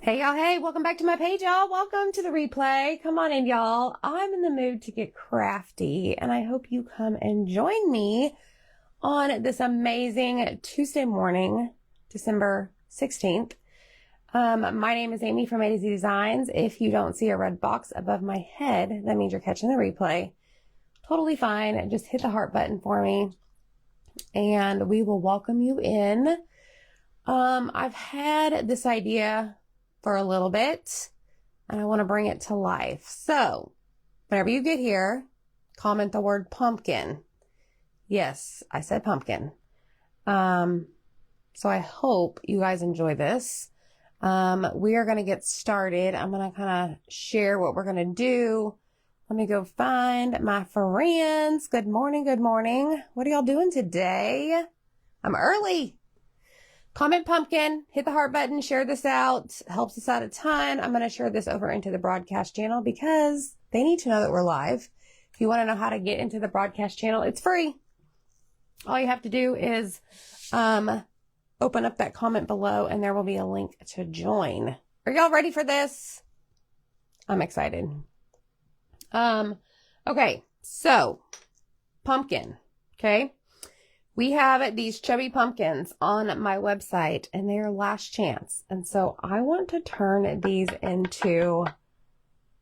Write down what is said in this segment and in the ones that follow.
Hey y'all, hey, welcome back to my page, y'all. Welcome to the replay. Come on in, y'all. I'm in the mood to get crafty, and I hope you come and join me on this amazing Tuesday morning, December 16th. My name is Amy from A to Z Designs. If you don't see a red box above my head, that means you're catching the replay. Totally fine. Just hit the heart button for me, and we will welcome you in. I've had this idea for a little bit, and I want to bring it to life. So whenever you get here, comment the word pumpkin. Yes, I said pumpkin. So I hope you guys enjoy this. We are going to get started. I'm going to kind of share what we're going to do. Let me go find my friends. Good morning. Good morning. What are y'all doing today? I'm early. Comment pumpkin, hit the heart button, share this out. Helps us out a ton. I'm going to share this over into the broadcast channel because they need to know that we're live. If you want to know how to get into the broadcast channel, it's free. All you have to do is open up that comment below and there will be a link to join. Are y'all ready for this? I'm excited. Okay, so pumpkin, okay? We have these chubby pumpkins on my website, and they are last chance. And so I want to turn these into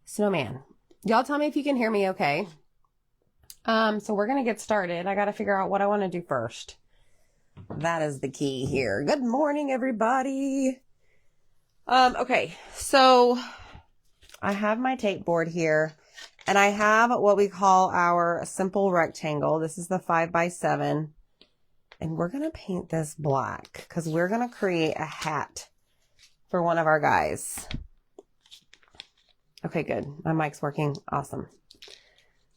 Snowman. Y'all tell me if you can hear me okay. So we're going to get started. I got to figure out what I want to do first. That is the key here. Good morning, everybody. Okay, so I have my tape board here, and I have what we call our simple rectangle. This is the 5x7. And we're going to paint this black because we're going to create a hat for one of our guys. Okay, good. My mic's working. Awesome.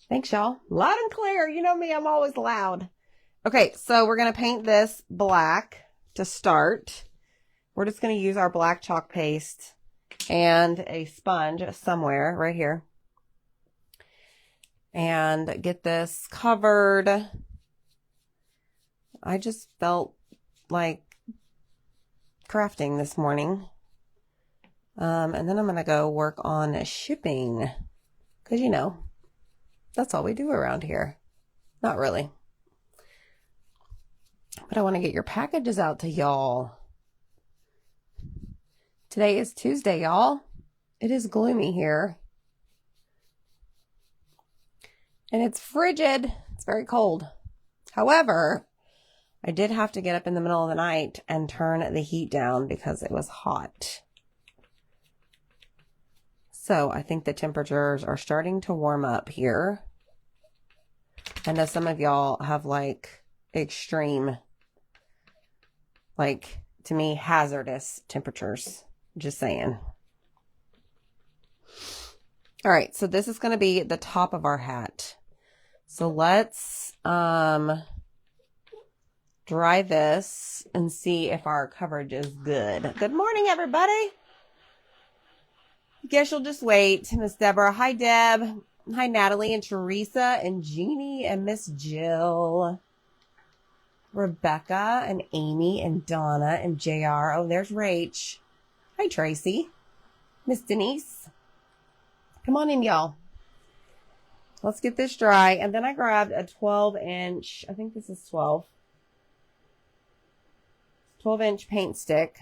Thanks, y'all. Loud and clear. You know me, I'm always loud. Okay, so we're going to paint this black to start. We're just going to use our black chalk paste and a sponge somewhere right here. And get this covered. I just felt like crafting this morning. And then I'm going to go work on shipping. Because, you know, that's all we do around here. Not really. But I want to get your packages out to y'all. Today is Tuesday, y'all. It is gloomy here. And it's frigid. It's very cold. However, I did have to get up in the middle of the night and turn the heat down because it was hot. So I think the temperatures are starting to warm up here. I know some of y'all have like extreme, like to me, hazardous temperatures. Just saying. All right, so this is going to be the top of our hat. So let's dry this and see if our coverage is good. Good morning, everybody. Guess you'll just wait. Miss Deborah. Hi, Deb. Hi, Natalie and Teresa and Jeannie and Miss Jill. Rebecca and Amy and Donna and JR. Oh, there's Rach. Hi, Tracy. Miss Denise. Come on in, y'all. Let's get this dry. And then I grabbed a 12-inch, I think this is 12-inch paint stick.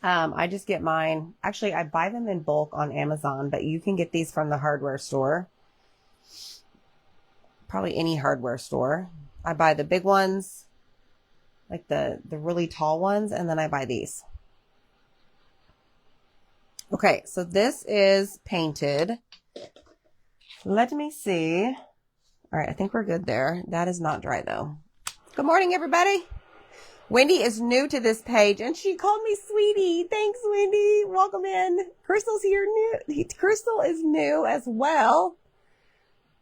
I just get mine. Actually, I buy them in bulk on Amazon, but you can get these from the hardware store. Probably any hardware store. I buy the big ones, like the really tall ones, and then I buy these. Okay, so this is painted. Let me see. All right, I think we're good there. That is not dry, though. Good morning, everybody. Wendy is new to this page, and she called me sweetie. Thanks, Wendy. Welcome in. Crystal's here new. Crystal is new as well.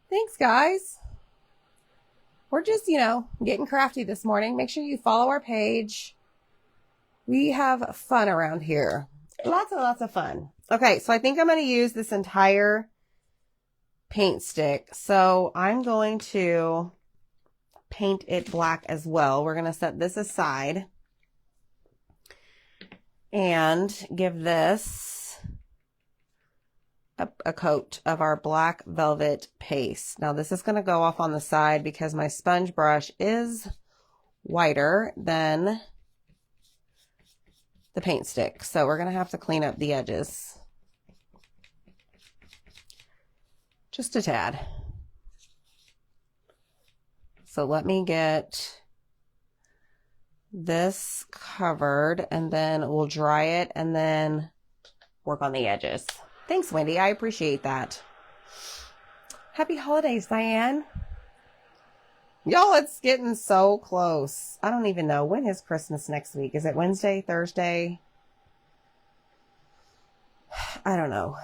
Thanks, guys. We're just, you know, getting crafty this morning. Make sure you follow our page. We have fun around here. Lots and lots of fun. Okay, so I think I'm going to use this entire paint stick. So I'm going to paint it black as well. We're going to set this aside. and give this a coat of our black velvet paste. Now this is going to go off on the side because my sponge brush is whiter than the paint stick. So we're going to have to clean up the edges. Just a tad. So let me get this covered and then we'll dry it and then work on the edges. Thanks, Wendy. I appreciate that. Happy holidays, Diane. Y'all, it's getting so close. I don't even know. When is Christmas next week? Is it Wednesday, Thursday? I don't know.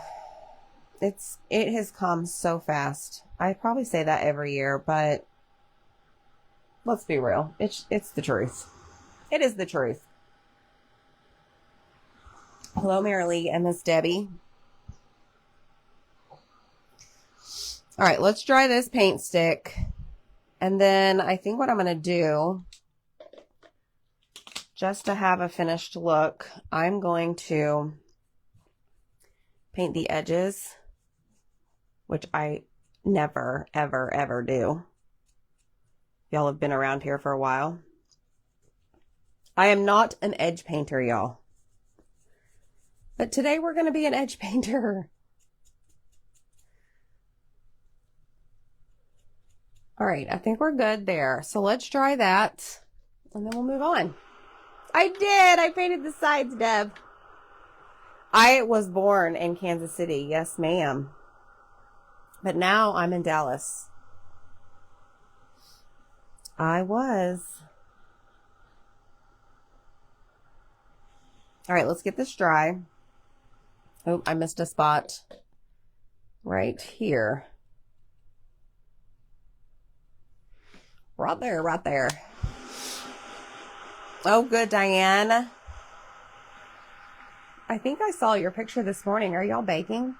It has come so fast. I probably say that every year, but let's be real. It's the truth. It is the truth. Hello, Marilee and Miss Debbie. All right, let's dry this paint stick. And then I think what I'm going to do, just to have a finished look, I'm going to paint the edges, which I never, ever, ever do. Y'all have been around here for a while. I am not an edge painter, y'all. But today we're going to be an edge painter. All right, I think we're good there. So let's dry that and then we'll move on. I did. I painted the sides, Deb. I was born in Kansas City. Yes, ma'am. But now I'm in Dallas. I was. All right, let's get this dry. Oh, I missed a spot right here. Right there, right there. Oh, good, Diane. I think I saw your picture this morning. Are y'all baking?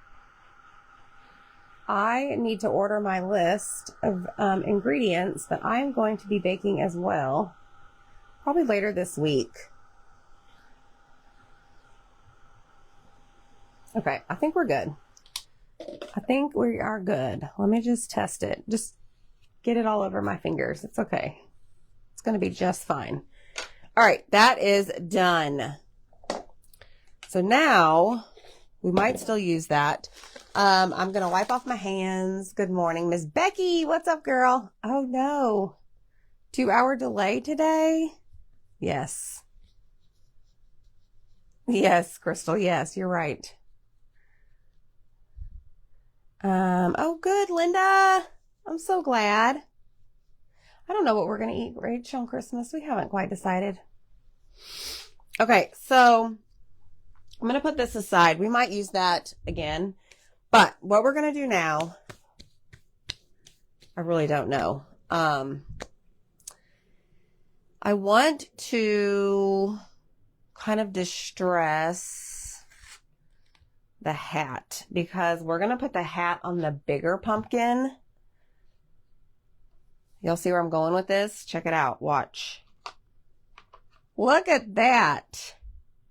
I need to order my list of ingredients that I'm going to be baking as well. Probably later this week. Okay, I think we're good. I think we are good. Let me just test it. Just get it all over my fingers. It's okay. It's going to be just fine. All right, that is done. So now we might still use that. I'm going to wipe off my hands. Good morning, Miss Becky. What's up, girl? Oh, no. 2-hour delay today? Yes. Yes, Crystal. Yes, you're right. Oh, good, Linda. I'm so glad. I don't know what we're going to eat, Rach, on Christmas. We haven't quite decided. Okay, so I'm going to put this aside. We might use that again. But what we're going to do now, I really don't know. I want to kind of distress the hat because we're going to put the hat on the bigger pumpkin. Y'all see where I'm going with this? Check it out. Watch. Look at that.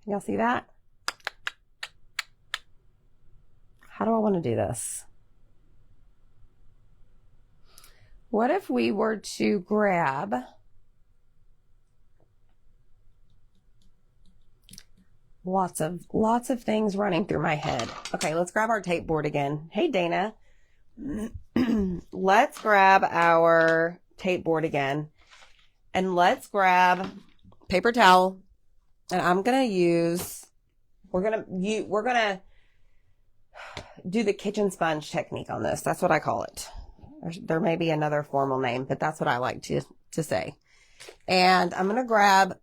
Y'all see that? How do I want to do this? What if we were to grab lots of things running through my head. Okay, let's grab our tape board again. Hey, Dana. Let's grab our tape board again. And let's grab paper towel. And I'm going to use, we're going to do the kitchen sponge technique on this. That's what I call it. There may be another formal name, but that's what I like to say. And I'm going to grab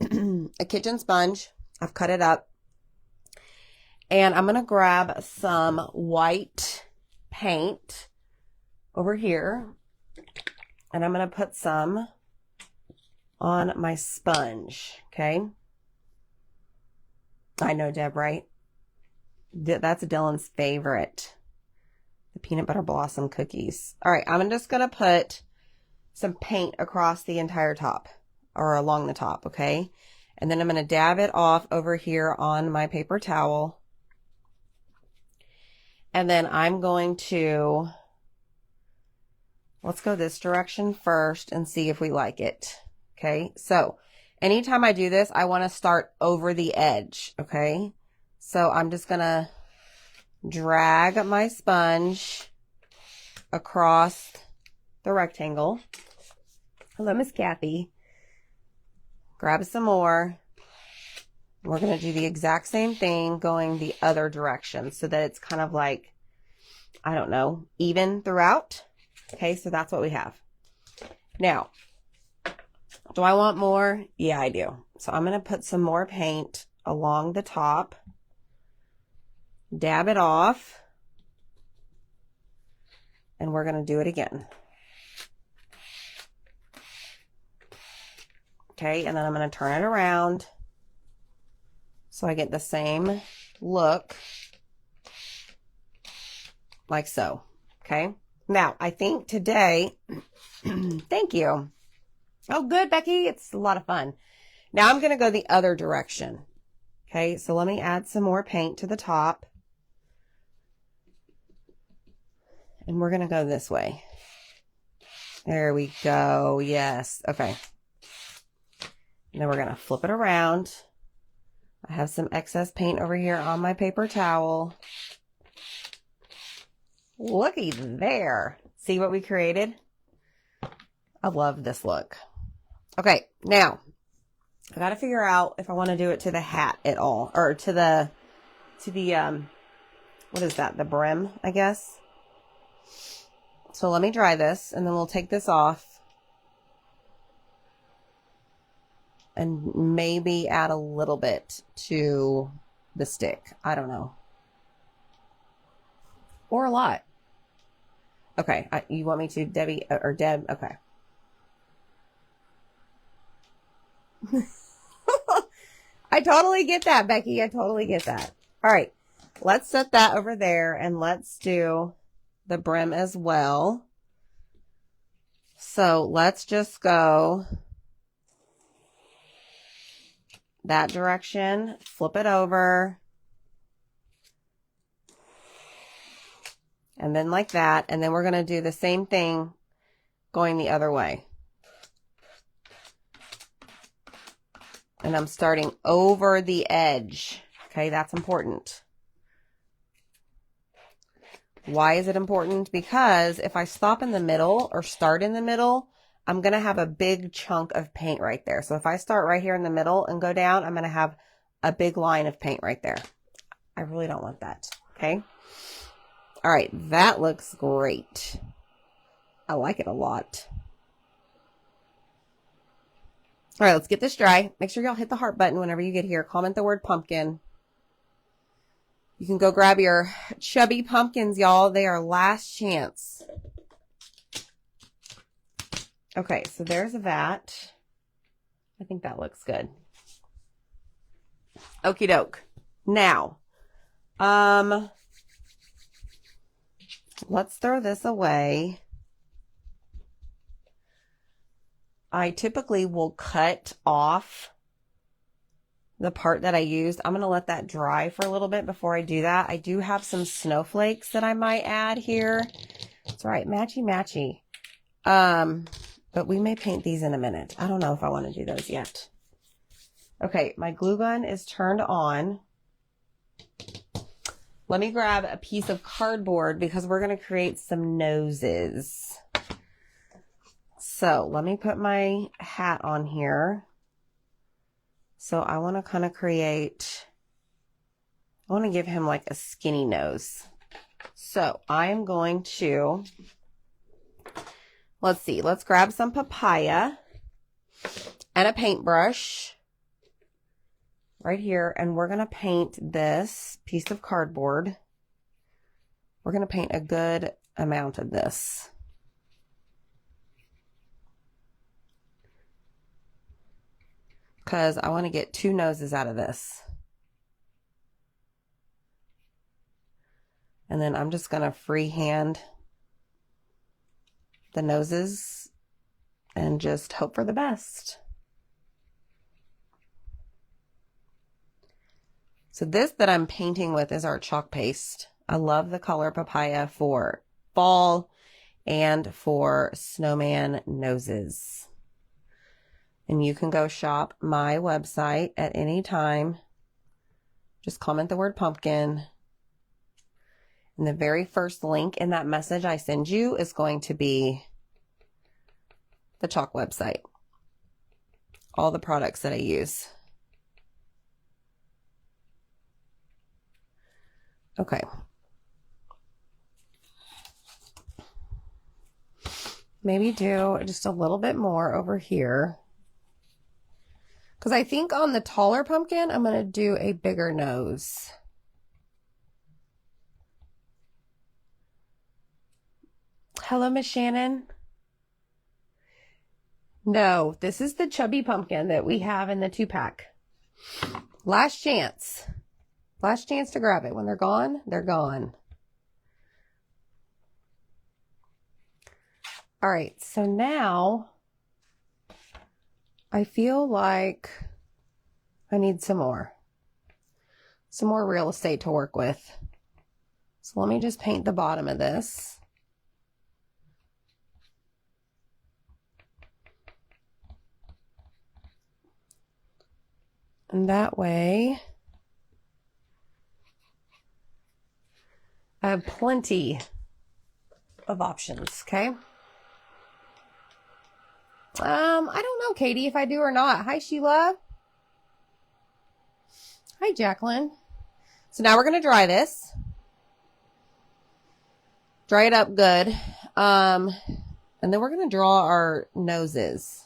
a kitchen sponge. I've cut it up. And I'm going to grab some white paint over here. And I'm going to put some on my sponge. Okay. I know, Deb, right? That's Dylan's favorite. The peanut butter blossom cookies. All right. I'm just going to put some paint across the entire top or along the top. Okay. And then I'm going to dab it off over here on my paper towel. And then I'm going to, let's go this direction first and see if we like it. Okay, so anytime I do this, I want to start over the edge. Okay, so I'm just going to drag my sponge across the rectangle. Hello, Miss Kathy. Grab some more. We're going to do the exact same thing going the other direction so that it's kind of like, I don't know, even throughout. Okay, so that's what we have. Now, do I want more? Yeah, I do. So I'm going to put some more paint along the top. Dab it off. And we're going to do it again. Okay, and then I'm going to turn it around so I get the same look, like so. Okay, now I think today, thank you. Oh, good, Becky. It's a lot of fun. Now I'm going to go the other direction. Okay, so let me add some more paint to the top. And we're going to go this way. There we go. Yes. Okay. And then we're going to flip it around. I have some excess paint over here on my paper towel. Looky there. See what we created? I love this look. Okay, now I got to figure out if I want to do it to the hat at all, or to the what is that? The brim, I guess. So let me dry this, and then we'll take this off and maybe add a little bit to the stick. I don't know. Or a lot. Okay, you want me to, Debbie, or Deb? Okay. I totally get that, Becky. I totally get that. All right, let's set that over there, and let's do the brim as well. So let's just go that direction, flip it over, and then like that, and then we're going to do the same thing going the other way. And I'm starting over the edge. Okay, that's important. Why is it important? Because if I stop in the middle or start in the middle, I'm going to have a big chunk of paint right there. So if I start right here in the middle and go down, I'm going to have a big line of paint right there. I really don't want that. Okay. All right. That looks great. I like it a lot. All right, let's get this dry. Make sure y'all hit the heart button whenever you get here. Comment the word pumpkin. You can go grab your chubby pumpkins, y'all. They are last chance. Okay, so there's that. I think that looks good. Okie doke. Now, let's throw this away. I typically will cut off the part that I used. I'm going to let that dry for a little bit before I do that. I do have some snowflakes that I might add here. That's right, matchy matchy. But we may paint these in a minute. I don't know if I want to do those yet. Okay, my glue gun is turned on. Let me grab a piece of cardboard because we're going to create some noses. So let me put my hat on here. So I want to kind of create, I want to give him like a skinny nose. So I am going to, let's see, let's grab some papaya and a paintbrush right here. And we're going to paint this piece of cardboard. We're going to paint a good amount of this. Because I want to get two noses out of this. And then I'm just going to freehand the noses and just hope for the best. So this that I'm painting with is our chalk paste. I love the color papaya for fall and for snowman noses. And you can go shop my website at any time. Just comment the word pumpkin. And the very first link in that message I send you is going to be the chalk website. All the products that I use. Okay. Maybe do just a little bit more over here. Because I think on the taller pumpkin, I'm going to do a bigger nose. Hello, Miss Shannon. No, this is the chubby pumpkin that we have in the 2-pack. Last chance. Last chance to grab it. When they're gone, they're gone. All right, so now I feel like I need some more real estate to work with. So let me just paint the bottom of this. And that way, I have plenty of options, okay? I don't know, Katie, if I do or not. Hi, Sheila. Hi, Jacqueline. So now we're going to dry this. Dry it up good. And then we're going to draw our noses.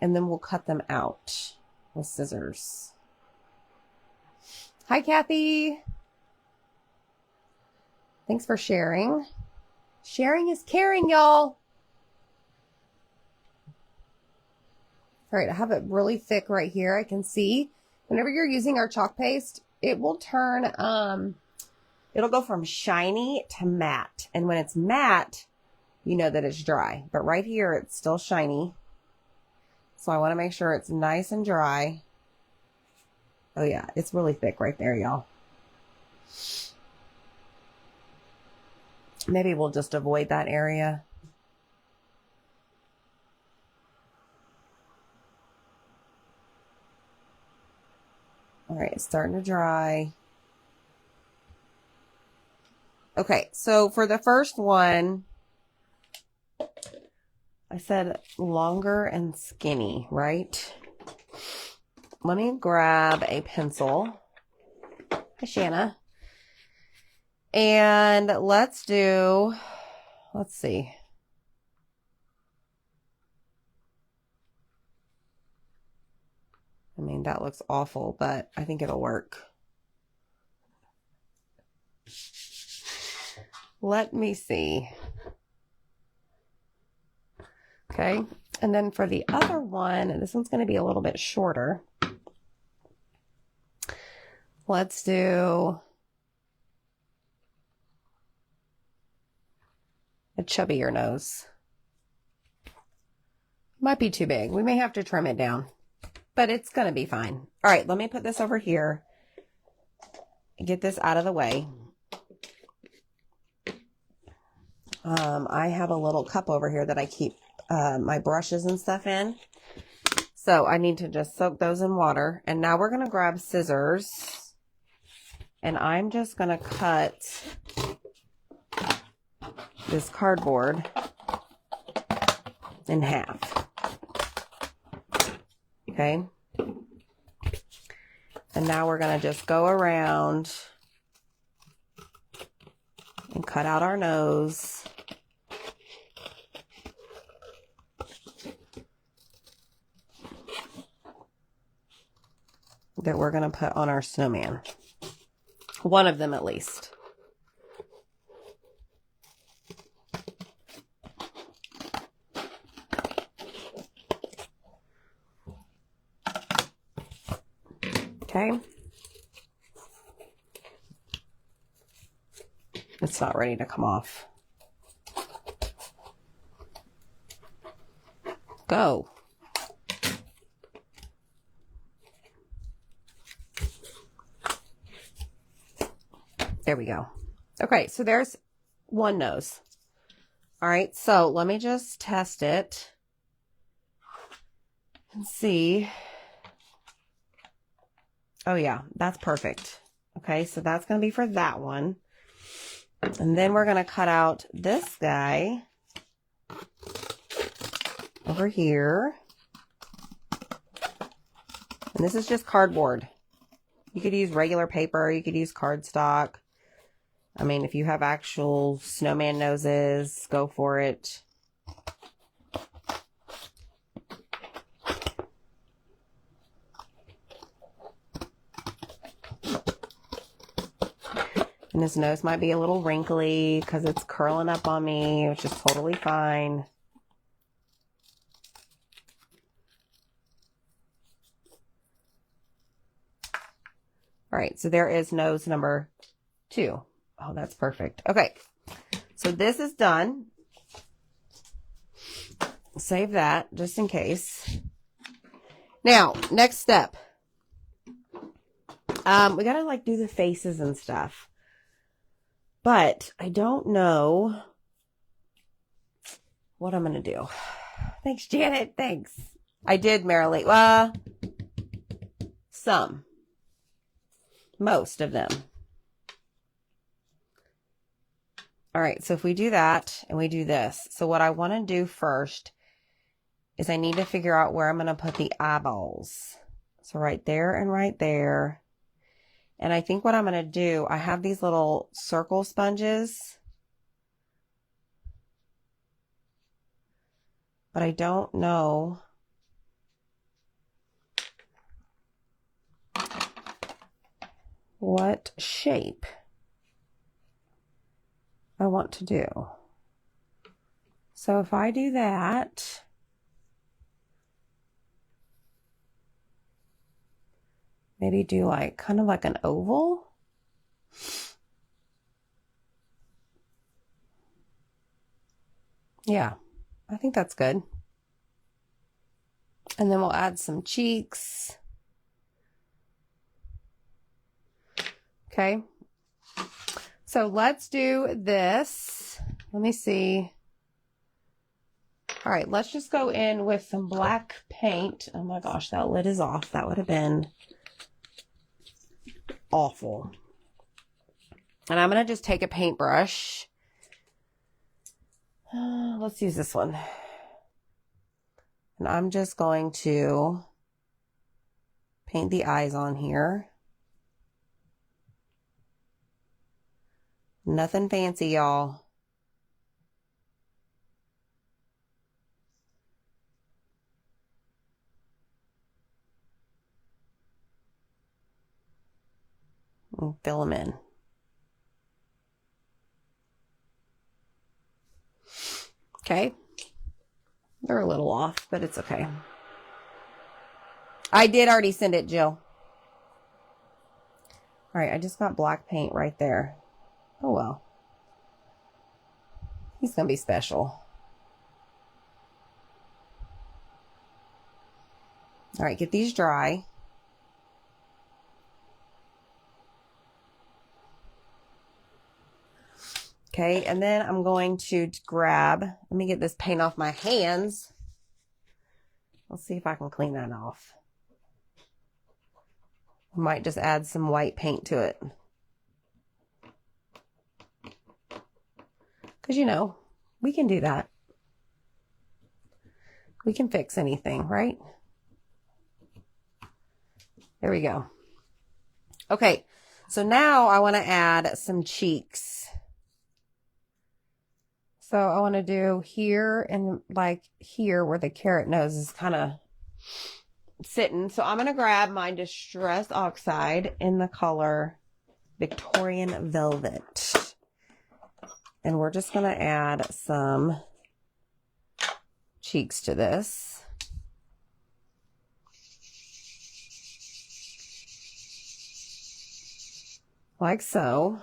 And then we'll cut them out with scissors. Hi, Kathy. Thanks for sharing. Sharing is caring, y'all. All right, I have it really thick right here. I can see whenever you're using our chalk paste, it will turn, it'll go from shiny to matte. And when it's matte, you know that it's dry. But right here, it's still shiny. So I want to make sure it's nice and dry. Oh yeah, it's really thick right there, y'all. Maybe we'll just avoid that area. All right, it's starting to dry. Okay, so for the first one, I said longer and skinny, right? Let me grab a pencil. Hi, Shanna. And let's see. I mean, that looks awful, but I think it'll work. Let me see. Okay, and then for the other one, this one's going to be a little bit shorter. Let's do a chubbier nose. Might be too big. We may have to trim it down, but it's going to be fine. All right, let me put this over here. Get this out of the way. I have a little cup over here that I keep my brushes and stuff in. So I need to just soak those in water. And now we're going to grab scissors. And I'm just going to cut this cardboard in half. Okay. And now we're going to just go around and cut out our nose. That we're going to put on our snowman. One of them at least. Okay. It's not ready to come off. Go. There we go. Okay, so there's one nose. All right, so let me just test it and see. Oh yeah, that's perfect. Okay, so that's going to be for that one. And then we're going to cut out this guy over here. And this is just cardboard. You could use regular paper. You could use cardstock. I mean, if you have actual snowman noses, go for it. And his nose might be a little wrinkly because it's curling up on me, which is totally fine. All right, so there is nose number 2. Oh, that's perfect. Okay, so this is done. Save that just in case. Now, next step. We gotta like do the faces and stuff. But I don't know what I'm gonna do. Thanks, Janet. Thanks. I did marinate. Well, some. Most of them. All right, so if we do that and we do this. So what I want to do first is I need to figure out where I'm going to put the eyeballs. So right there and right there. And I think what I'm going to do, I have these little circle sponges. But I don't know what shape I want to do. So if I do that, maybe do like kind of like an oval. Yeah, I think that's good. And then we'll add some cheeks. Okay. So let's do this. Let me see. All right, let's just go in with some black paint. Oh my gosh, that lid is off. That would have been awful. And I'm going to just take a paintbrush. Let's use this one. And I'm just going to paint the eyes on here. Nothing fancy, y'all. And fill them in. Okay. They're a little off, but it's okay. I did already send it, Jill. All right, I just got black paint right there. Oh, well. He's going to be special. All right, get these dry. Okay, and then I'm going to grab, let me get this paint off my hands. Let's see if I can clean that off. I might just add some white paint to it. Because, you know, we can do that. We can fix anything, right? There we go. Okay, so now I want to add some cheeks. So I want to do here and like here where the carrot nose is kind of sitting. So I'm going to grab my Distress Oxide in the color Victorian Velvet. And we're just going to add some cheeks to this. Like so.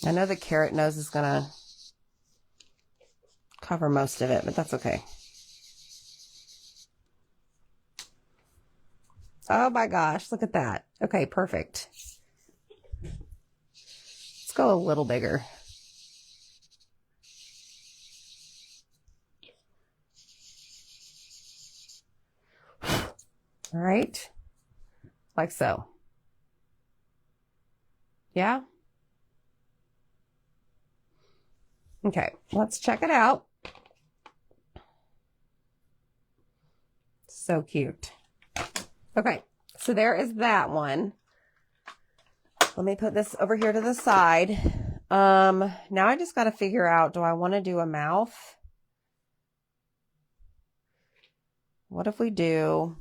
I know the carrot nose is going to cover most of it, but that's okay. Oh my gosh, look at that. Okay, perfect. Let's go a little bigger. All right, like so. Yeah? Okay, let's check it out. So cute. Okay, so there is that one. Let me put this over here to the side. Now I just got to figure out, do I want to do a mouth? What if we do...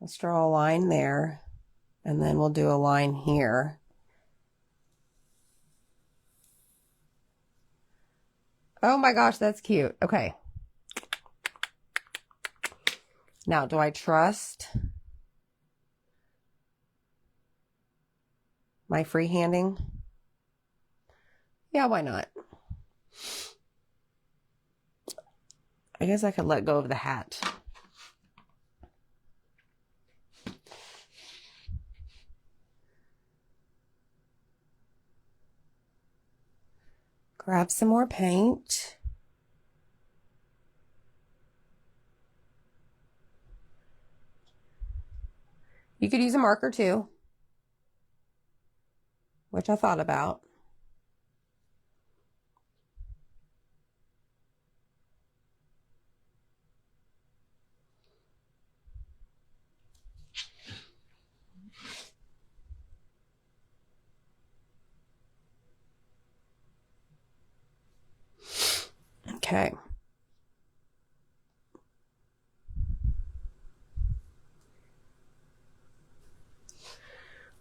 Let's draw a line there, and then we'll do a line here. Oh my gosh, that's cute. Okay. Now, do I trust my freehanding? Yeah, why not? I guess I could let go of the hat. Grab some more paint. You could use a marker too, which I thought about. Okay.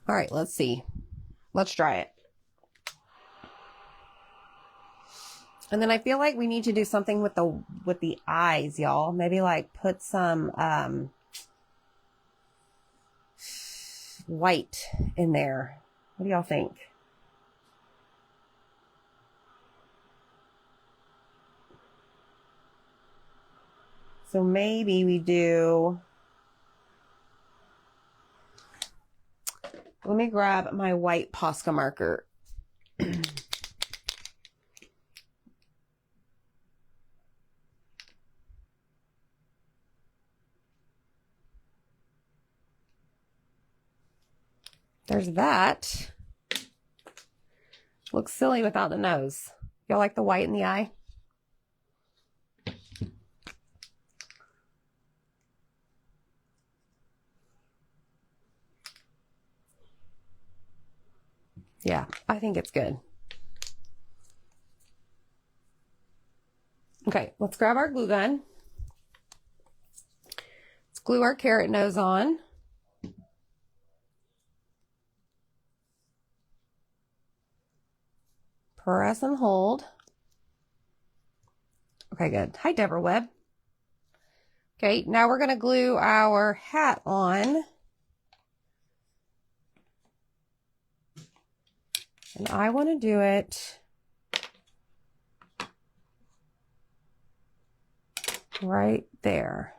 All right, let's see. Let's try it. And then I feel like we need to do something with the eyes, y'all. Maybe like put some white in there. What do y'all think? So maybe we do... Let me grab my white Posca marker. There's that. Looks silly without the nose. Y'all like the white in the eye? Yeah, I think it's good. Okay, let's grab our glue gun. Let's glue our carrot nose on. Press and hold. Okay, good. Hi, Deborah Webb. Okay, now we're going to glue our hat on. And I want to do it right there.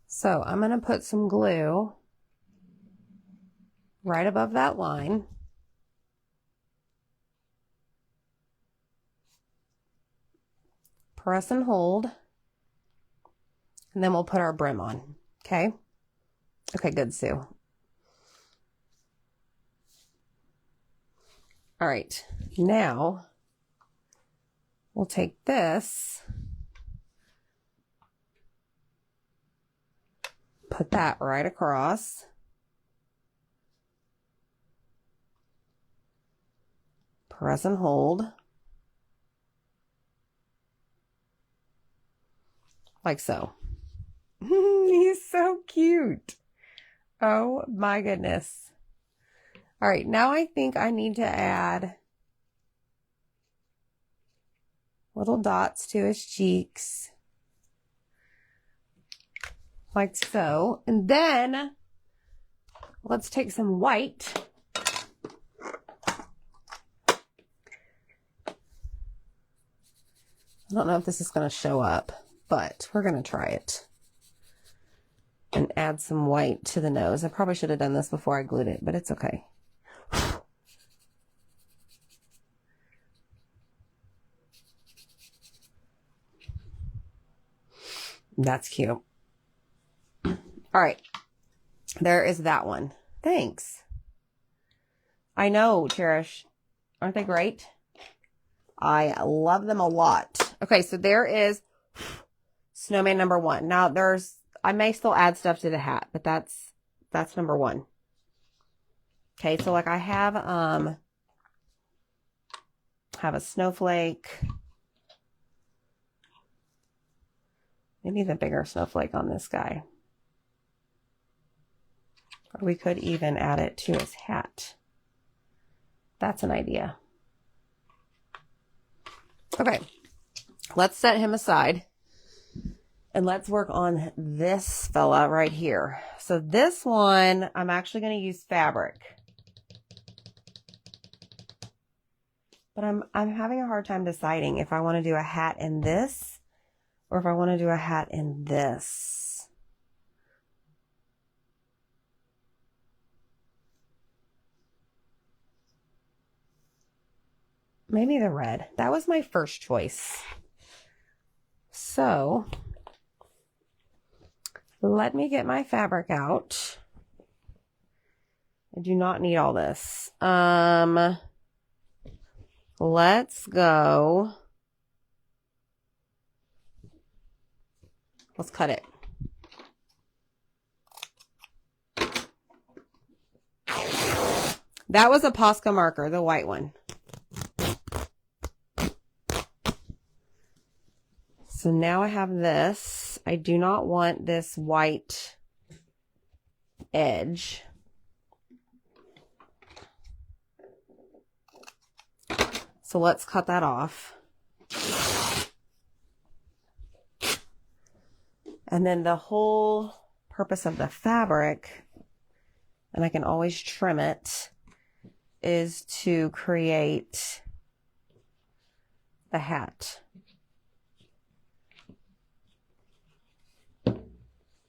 So I'm going to put some glue right above that line. Press and hold. And then we'll put our brim on. Okay? Okay, good, Sue. All right, now we'll take this, put that right across, press and hold, like so. He's so cute. Oh my goodness. All right, now I think I need to add little dots to his cheeks, like so. And then let's take some white. I don't know if this is going to show up, but we're going to try it. And add some white to the nose. I probably should have done this before I glued it, but it's okay. That's cute. All right. There is that one. Thanks. I know, Cherish. Aren't they great? I love them a lot. Okay, so there is Snowman number 1. Now I may still add stuff to the hat, but that's number 1. Okay, so like I have a snowflake. Maybe the bigger snowflake on this guy. Or we could even add it to his hat. That's an idea. Okay, let's set him aside. And let's work on this fella right here. So this one, I'm actually going to use fabric. But I'm having a hard time deciding if I want to do a hat in this or if I want to do a hat in this. Maybe the red. That was my first choice. So let me get my fabric out. I do not need all this. Let's go. Let's cut it. That was a Posca marker, the white one. So now I have this. I do not want this white edge. So let's cut that off. And then the whole purpose of the fabric, and I can always trim it, is to create the hat.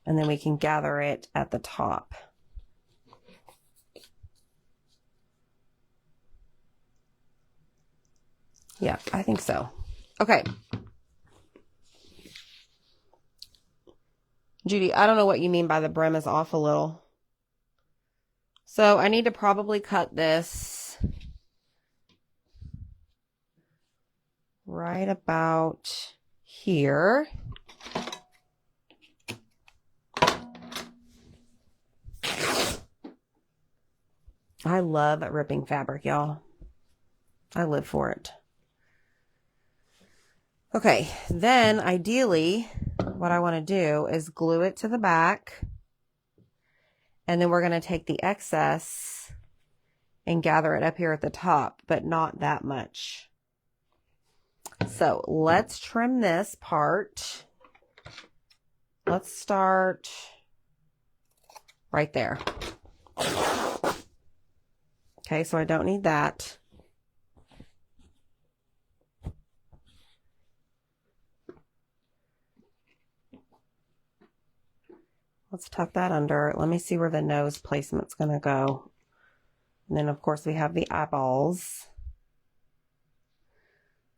And then we can gather it at the top. Yeah, I think so. Okay. Judy, I don't know what you mean by the brim is off a little. So I need to probably cut this right about here. I love ripping fabric, y'all. I live for it. Okay, then ideally, what I want to do is glue it to the back. And then we're going to take the excess and gather it up here at the top, but not that much. So let's trim this part. Let's start right there. Okay, so I don't need that. Let's tuck that under. Let me see where the nose placement's going to go. And then, of course, we have the eyeballs.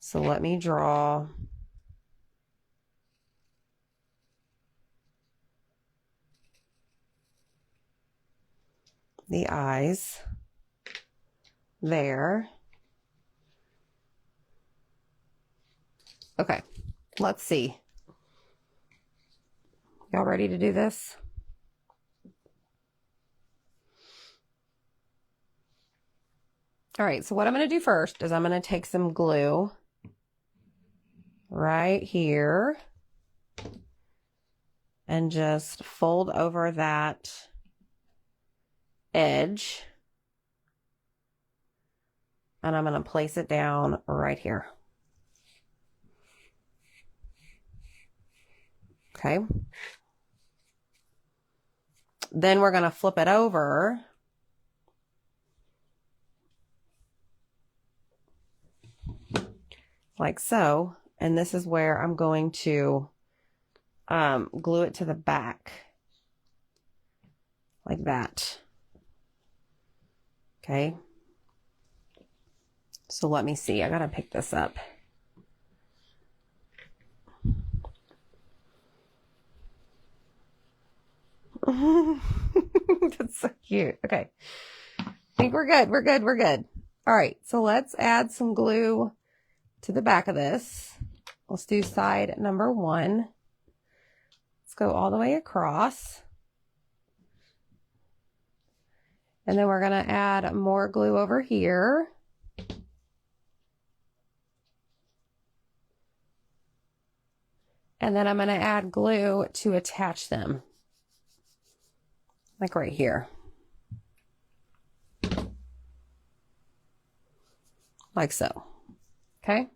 So let me draw the eyes there. Okay, let's see. Y'all ready to do this? All right, so what I'm going to do first is I'm going to take some glue right here and just fold over that edge. And I'm going to place it down right here. Okay. Then we're going to flip it over. Like so. And this is where I'm going to glue it to the back. Like that. Okay. So let me see. I gotta pick this up. That's so cute. Okay. I think we're good. We're good. We're good. All right. So let's add some glue to the back of this. Let's do side number 1. Let's go all the way across. And then we're going to add more glue over here. And then I'm going to add glue to attach them. Like right here. Like so. Okay.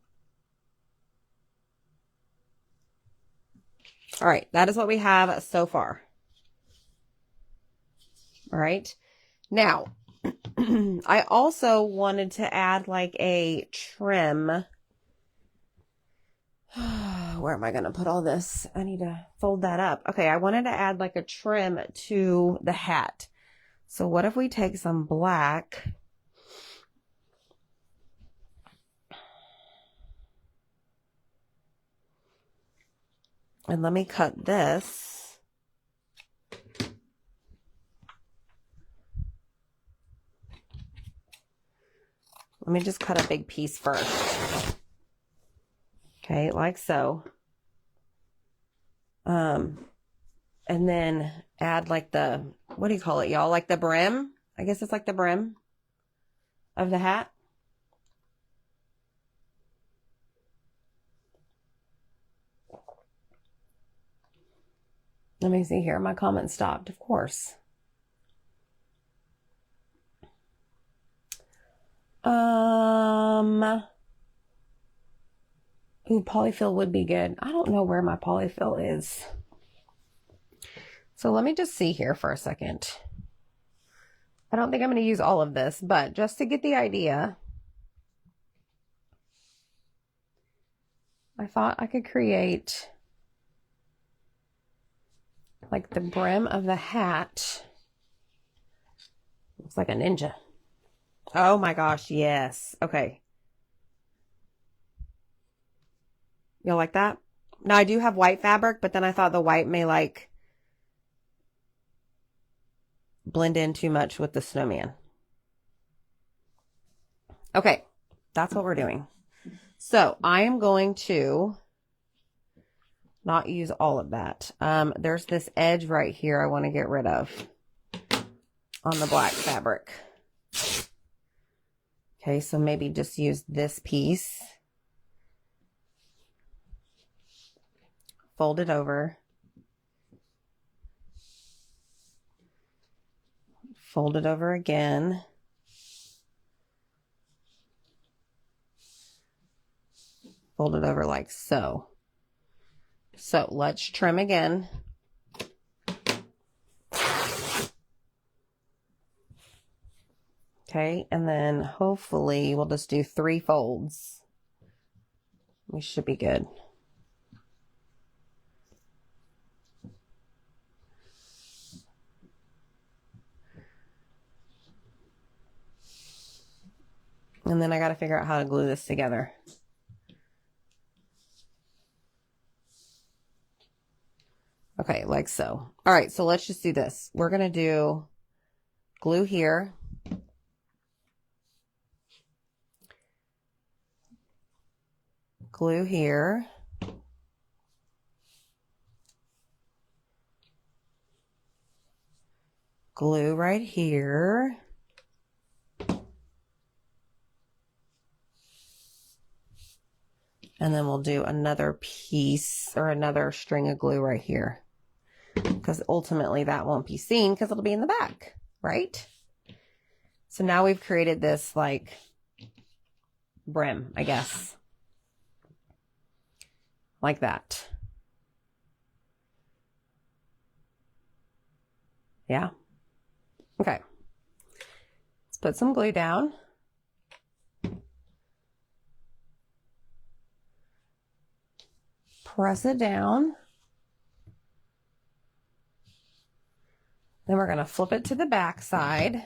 All right. That is what we have so far. All right. Now, I also wanted to add like a trim. Where am I going to put all this? I need to fold that up. Okay, I wanted to add like a trim to the hat. So what if we take some black and let me cut this. Let me just cut a big piece first. Okay, like so. And then add like the, what do you call it, y'all? Like the brim? I guess it's like the brim of the hat. Let me see here. My comment stopped, of course. Ooh, polyfill would be good. I don't know where my polyfill is. So let me just see here for a second. I don't think I'm going to use all of this, but just to get the idea, I thought I could create like the brim of the hat. Looks like a ninja. Oh my gosh, yes. Okay. You'll like that? Now I do have white fabric, but then I thought the white may like blend in too much with the snowman. Okay, that's what we're doing. So I am going to not use all of that. There's this edge right here I want to get rid of on the black fabric. Okay, so maybe just use this piece. Fold it over. Fold it over again. Fold it over like so. So let's trim again. Okay, and then hopefully we'll just do 3 folds. We should be good. And then I got to figure out how to glue this together. Okay, like so. All right, so let's just do this. We're going to do glue here. Glue here. Glue right here. And then we'll do another piece or another string of glue right here. Because ultimately that won't be seen because it'll be in the back, right? So now we've created this like brim, I guess. Like that. Yeah. Okay. Let's put some glue down. press it down. Then we're going to flip it to the back side.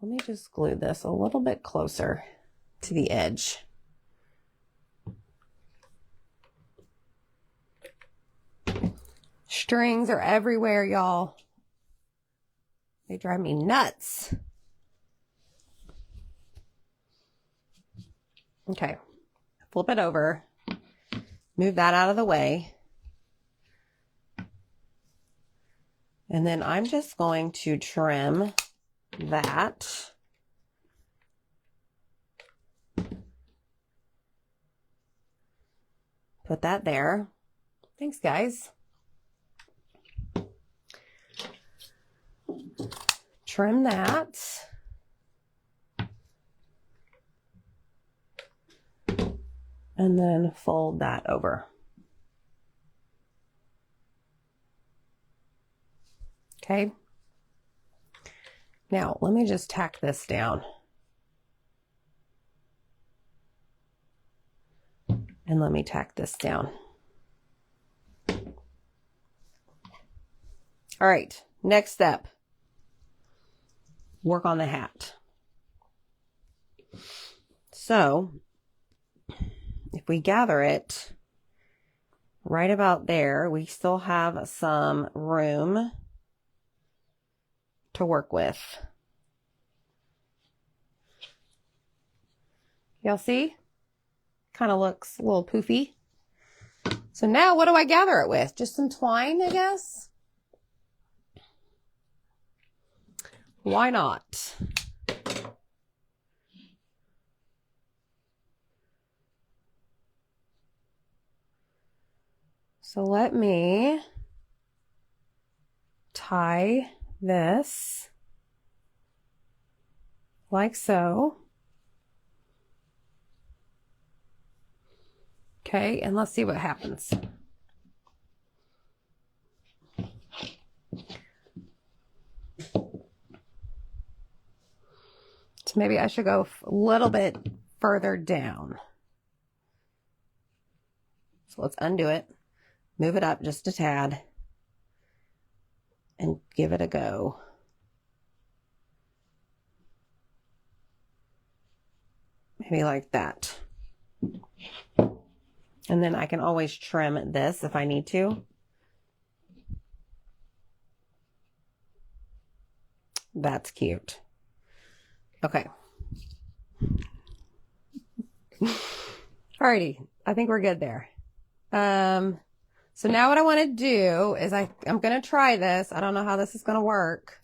Let me just glue this a little bit closer to the edge. Strings are everywhere, y'all. They drive me nuts. Okay, flip it over. Move that out of the way. And then I'm just going to trim that. Put that there. Thanks, guys. Trim that. And then fold that over. Okay. Now, let me just tack this down. And let me tack this down. All right, next step. Work on the hat. So, if we gather it right about there, we still have some room to work with. Y'all see? Kind of looks a little poofy. So now what do I gather it with? Just some twine, I guess? Why not? So let me tie this like so. Okay, and let's see what happens. So maybe I should go a little bit further down. So let's undo it, move it up just a tad, and give it a go. Maybe like that. And then I can always trim this if I need to. That's cute. Okay. Alrighty, I think we're good there. So now what I want to do is I'm going to try this. I don't know how this is going to work.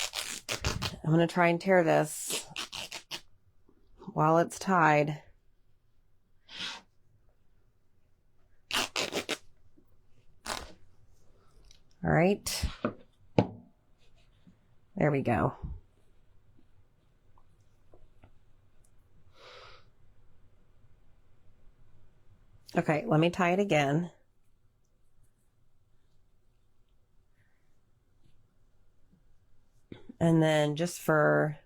I'm going to try and tear this while it's tied. All right. There we go. Okay, let me tie it again. And then just for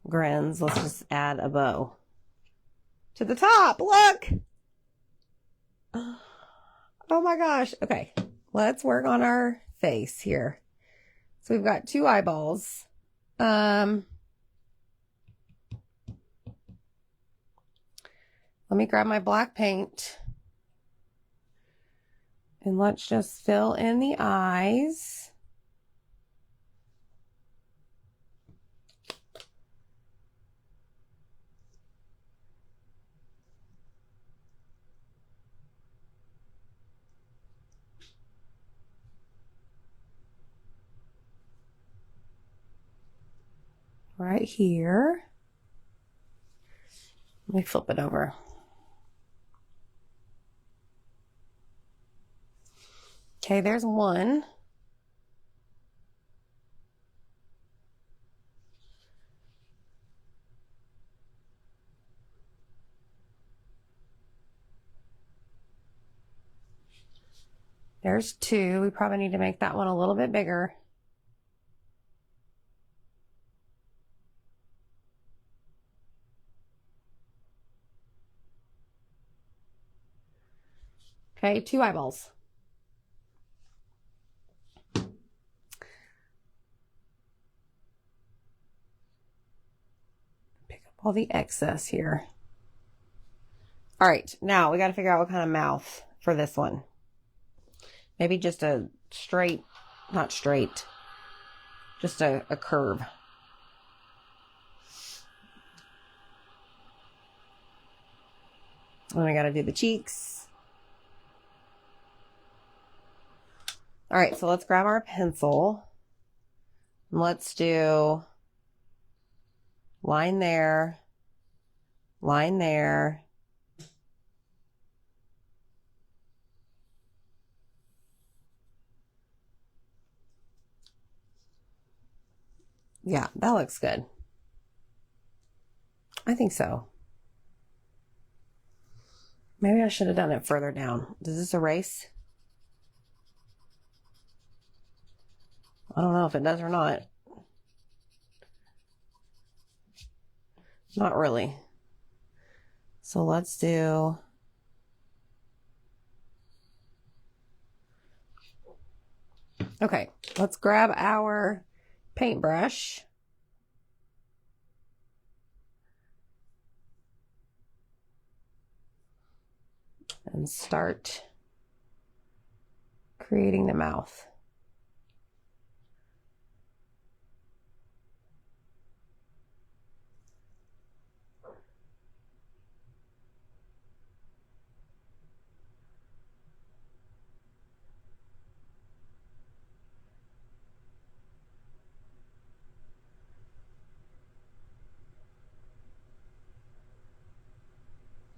grins, let's just add a bow to the top. Look! Oh my gosh. Okay, let's work on our face here. So we've got two eyeballs. Let me grab my black paint and let's just fill in the eyes. Right here. Let me flip it over. Okay, there's one. There's two. We probably need to make that one a little bit bigger. Okay, 2 eyeballs. Pick up all the excess here. All right, now we got to figure out what kind of mouth for this one. Maybe just a straight, not straight, just a curve. And I got to do the cheeks. All right, so let's grab our pencil. Let's do line there, line there. Yeah, that looks good. I think so. Maybe I should have done it further down. Does this erase? I don't know if it does or not. Not really. So let's do... Okay, let's grab our paintbrush. And start creating the mouth.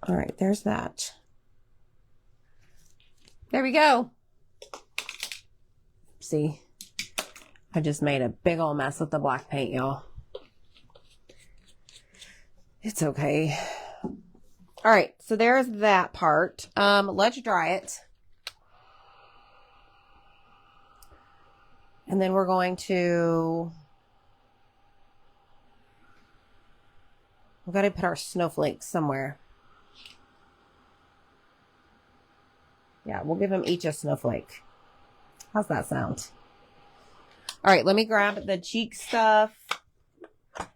All right, there's that. There we go. See, I just made a big old mess with the black paint, y'all. It's okay. All right, so there's that part. Let's dry it. And then we're going to... We've got to put our snowflakes somewhere. Yeah, we'll give them each a snowflake. How's that sound? All right, let me grab the cheek stuff.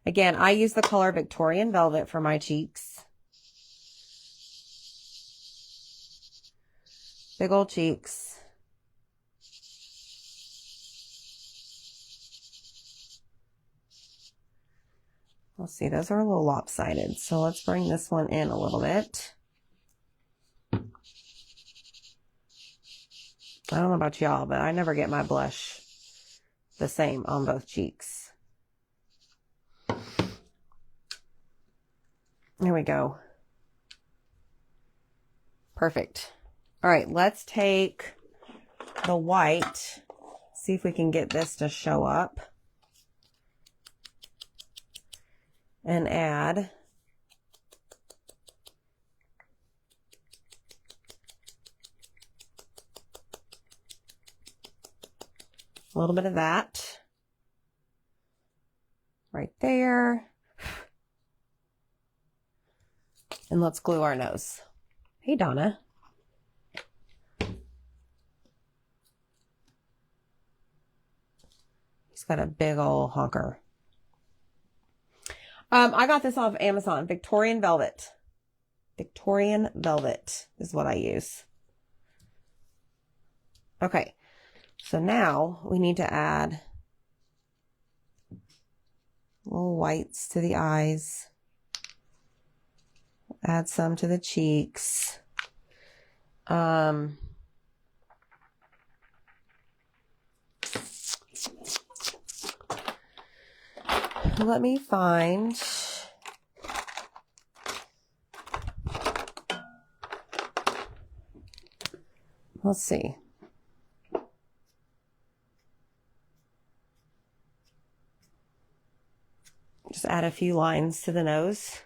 Again, I use the color Victorian Velvet for my cheeks. Big old cheeks. Let's see, those are a little lopsided. So let's bring this one in a little bit. I don't know about y'all, but I never get my blush the same on both cheeks. There we go. Perfect. All right, let's take the white, see if we can get this to show up, and add a little bit of that right there. And let's glue our nose. Hey, Donna. He's got a big old honker. I got this off Amazon. Victorian Velvet. Victorian Velvet is what I use. Okay. So now we need to add little whites to the eyes. Add some to the cheeks. Let me find... Let's see. Just add a few lines to the nose.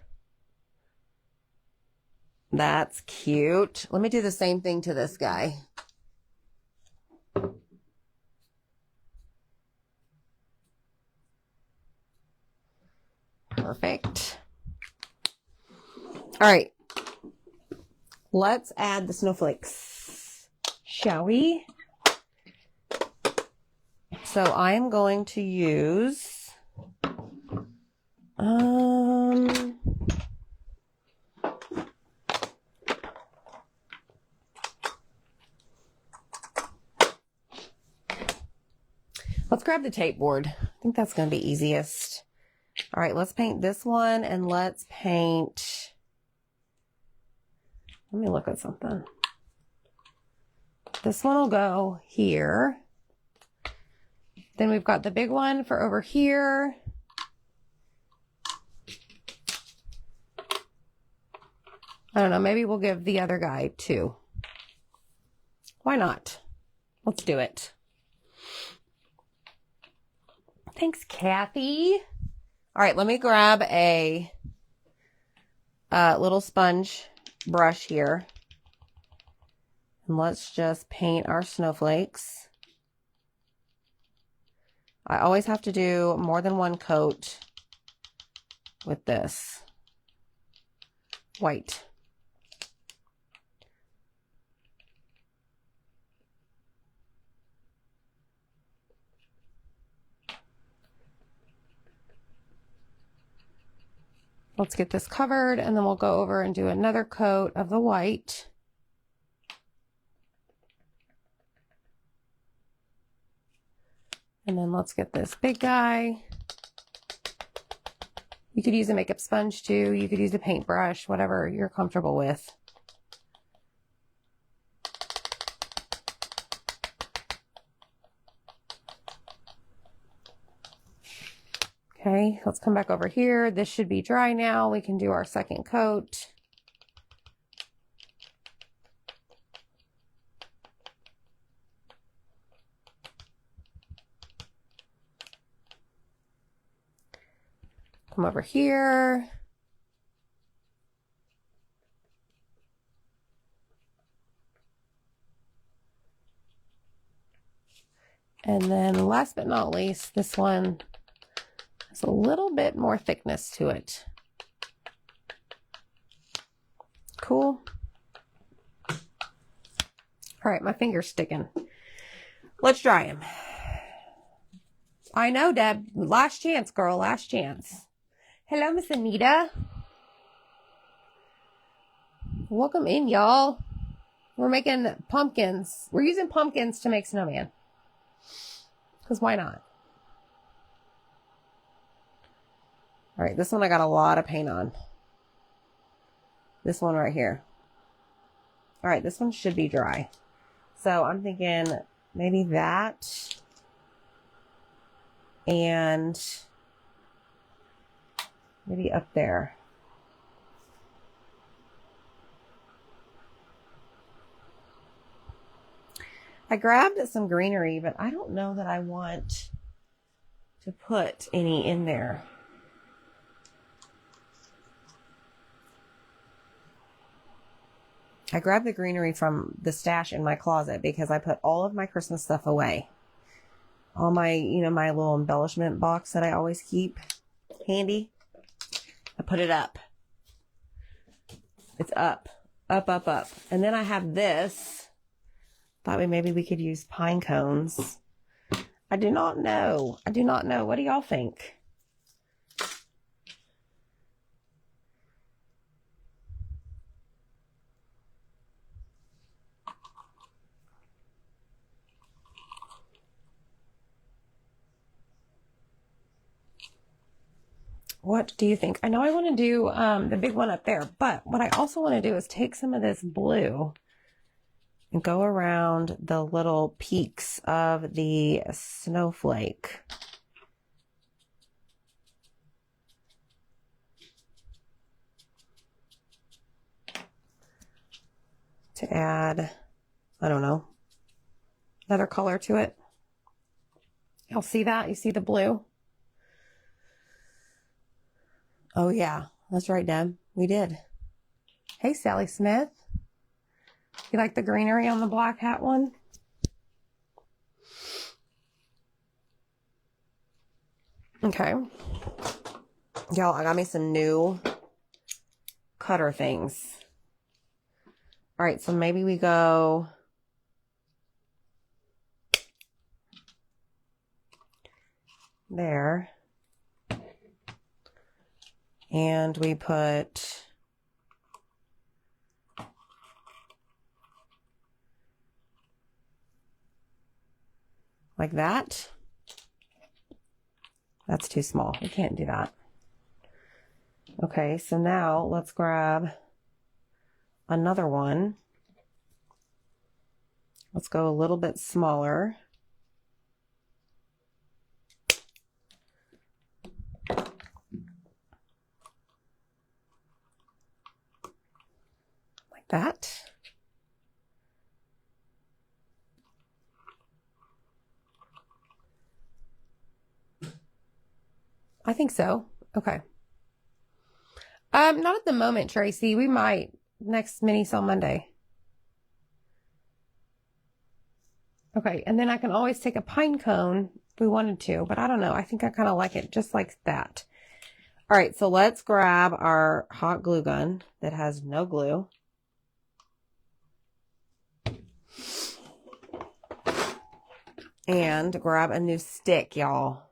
That's cute. Let me do the same thing to this guy. Perfect. All right. Let's add the snowflakes. shall we? So I'm going to use, let's grab the tape board. I think that's going to be easiest. All right, let's paint this one, and let's paint, let me look at something. This one will go here. Then we've got the big one for over here. I don't know, maybe we'll give the other guy 2. Why not? Let's do it. Thanks, Kathy. All right, let me grab a little sponge brush here. And let's just paint our snowflakes. I always have to do more than one coat with this white. Let's get this covered, and then we'll go over and do another coat of the white. And then let's get this big guy. You could use a makeup sponge too. You could use a paintbrush, whatever you're comfortable with. Okay, let's come back over here. This should be dry now. We can do our second coat. Come over here. And then last but not least, this one has a little bit more thickness to it. Cool. All right, my finger's sticking. Let's dry him. I know, Deb. Last chance, girl. Last chance. Hello, Miss Anita. Welcome in, y'all. We're making pumpkins. We're using pumpkins to make snowman. Because why not? All right, this one I got a lot of paint on. This one right here. All right, this one should be dry. So I'm thinking maybe that. And maybe up there. I grabbed some greenery, but I don't know that I want to put any in there. I grabbed the greenery from the stash in my closet because I put all of my Christmas stuff away. All my, my little embellishment box that I always keep handy. I put it up. It's up, up, up, up. And then I have this. Thought maybe we could use pine cones. I do not know. I do not know. What do y'all think? What do you think? I know I want to do the big one up there, but what I also want to do is take some of this blue and go around the little peaks of the snowflake. To add, I don't know, another color to it. Y'all see that? You see the blue? Oh yeah, that's right, Deb. We did. Hey, Sally Smith. You like the greenery on the black hat one? Okay. Y'all, I got me some new cutter things. All right, so maybe we go there. And we put like that. That's too small. We can't do that. Okay, so now let's grab another one. Let's go a little bit smaller. Like that. I think so. Okay. Not at the moment, Tracy. We might next mini sale Monday. Okay, and then I can always take a pine cone if we wanted to, but I don't know. I think I kind of like it just like that. All right, so let's grab our hot glue gun that has no glue. And grab a new stick, y'all.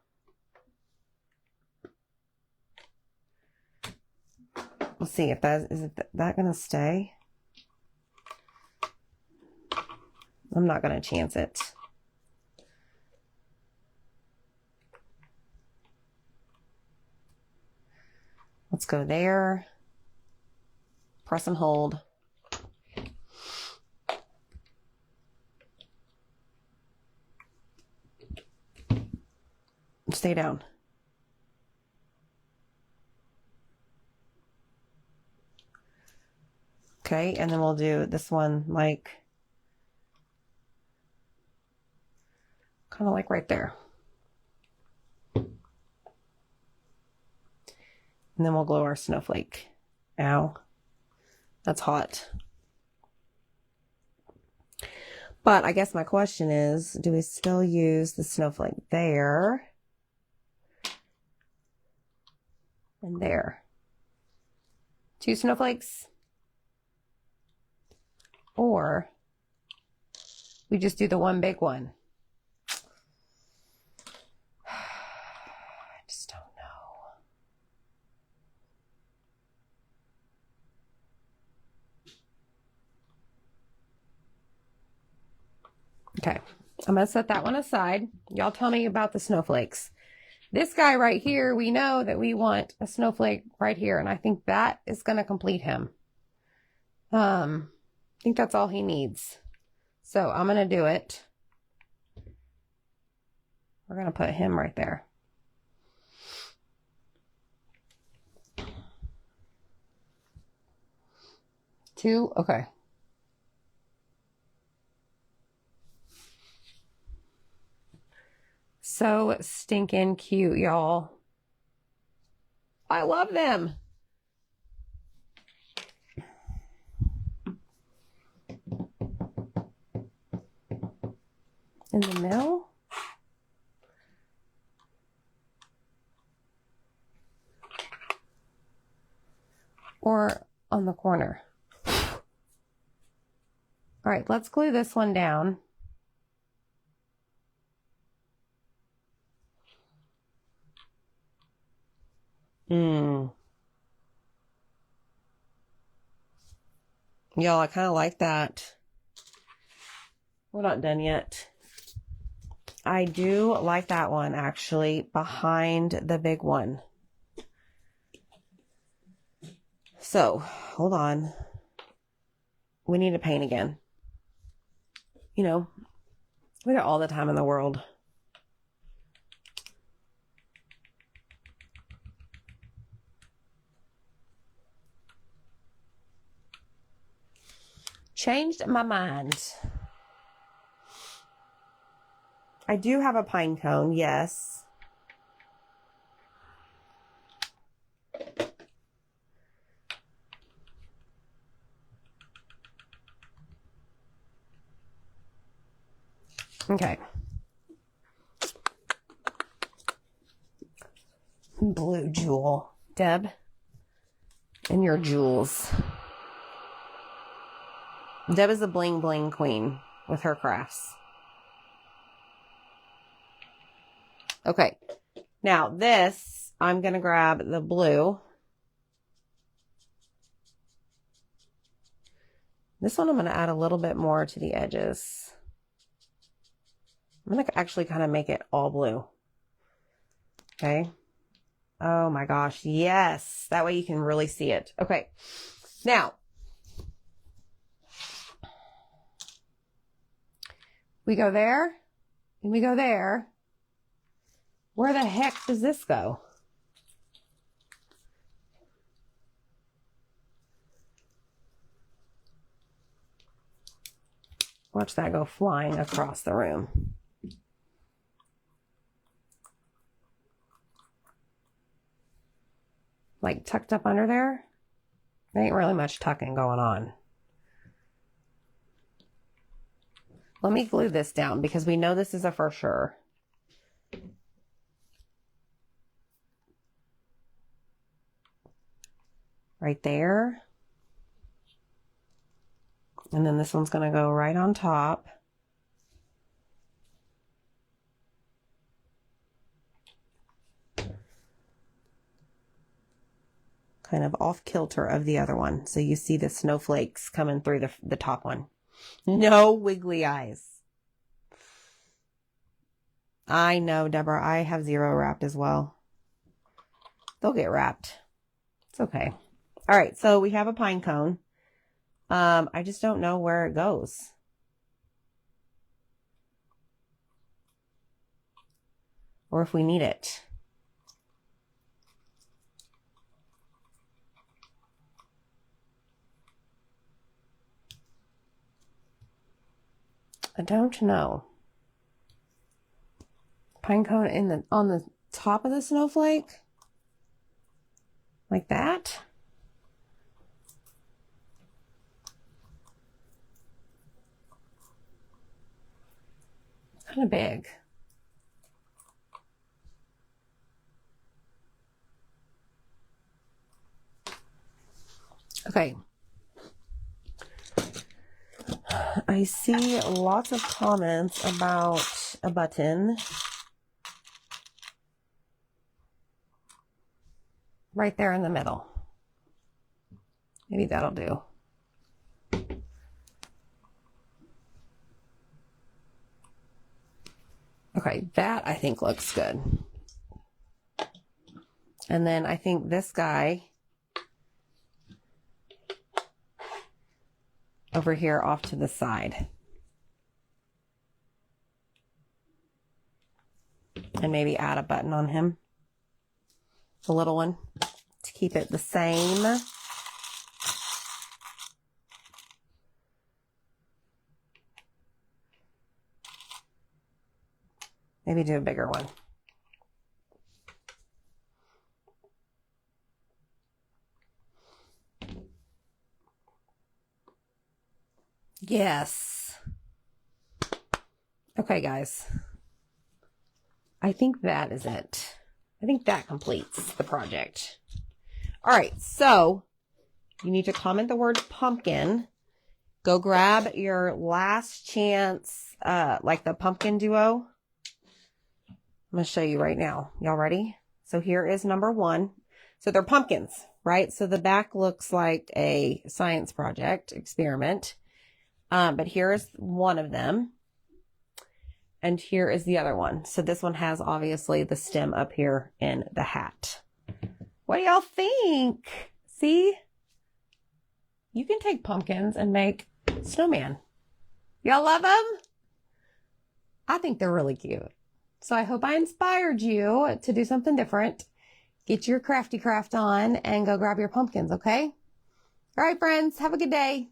We'll see if that is that gonna stay. I'm not gonna chance it. Let's go there. Press and hold. Stay down. Okay, and then we'll do this one like, kind of like right there. And then we'll glue our snowflake. Ow, that's hot. But I guess my question is, do we still use the snowflake there and there? 2 snowflakes? Or we just do the one big one? I just don't know. Okay, I'm going to set that one aside. Y'all tell me about the snowflakes. This guy right here, we know that we want a snowflake right here, and I think that is going to complete him. I think that's all he needs. So I'm going to do it. We're going to put him right there. Two, okay. So stinking cute, y'all. I love them. In the middle. Or on the corner. All right, let's glue this one down. Y'all, I kind of like that. We're not done yet. I do like that one, actually, behind the big one. So, hold on. We need to paint again. You know, we got all the time in the world. Changed my mind. I do have a pine cone, yes. Okay. Blue jewel. Deb, and your jewels. Deb is a bling bling queen with her crafts. Okay. Now this, I'm going to grab the blue. This one I'm going to add a little bit more to the edges. I'm going to actually kind of make it all blue. Okay. Oh my gosh. Yes. That way you can really see it. Okay. Now, we go there and we go there. Where the heck does this go? Watch that go flying across the room. Like tucked up under there. There ain't really much tucking going on. Let me glue this down because we know this is a for sure. Right there. And then this one's going to go right on top. Kind of off kilter of the other one. So you see the snowflakes coming through the top one. No wiggly eyes. I know, Deborah. I have zero wrapped as well. They'll get wrapped. It's okay. All right. So we have a pine cone. I just don't know where it goes. Or if we need it. I don't know. Pine cone on the top of the snowflake? Like that? Kind of big. Okay. I see lots of comments about a button right there in the middle. Maybe that'll do. Okay, that I think looks good. And then I think this guy over here off to the side. And maybe add a button on him. The little one. To keep it the same. Maybe do a bigger one. Yes. Okay, guys. I think that is it. I think that completes the project. All right, so you need to comment the word pumpkin. Go grab your last chance, like the pumpkin duo. I'm going to show you right now. Y'all ready? So here is number 1. So they're pumpkins, right? So the back looks like a science project experiment. But here is one of them. And here is the other one. So this one has obviously the stem up here in the hat. What do y'all think? See? You can take pumpkins and make snowman. Y'all love them? I think they're really cute. So I hope I inspired you to do something different. Get your crafty craft on and go grab your pumpkins, okay? All right, friends. Have a good day.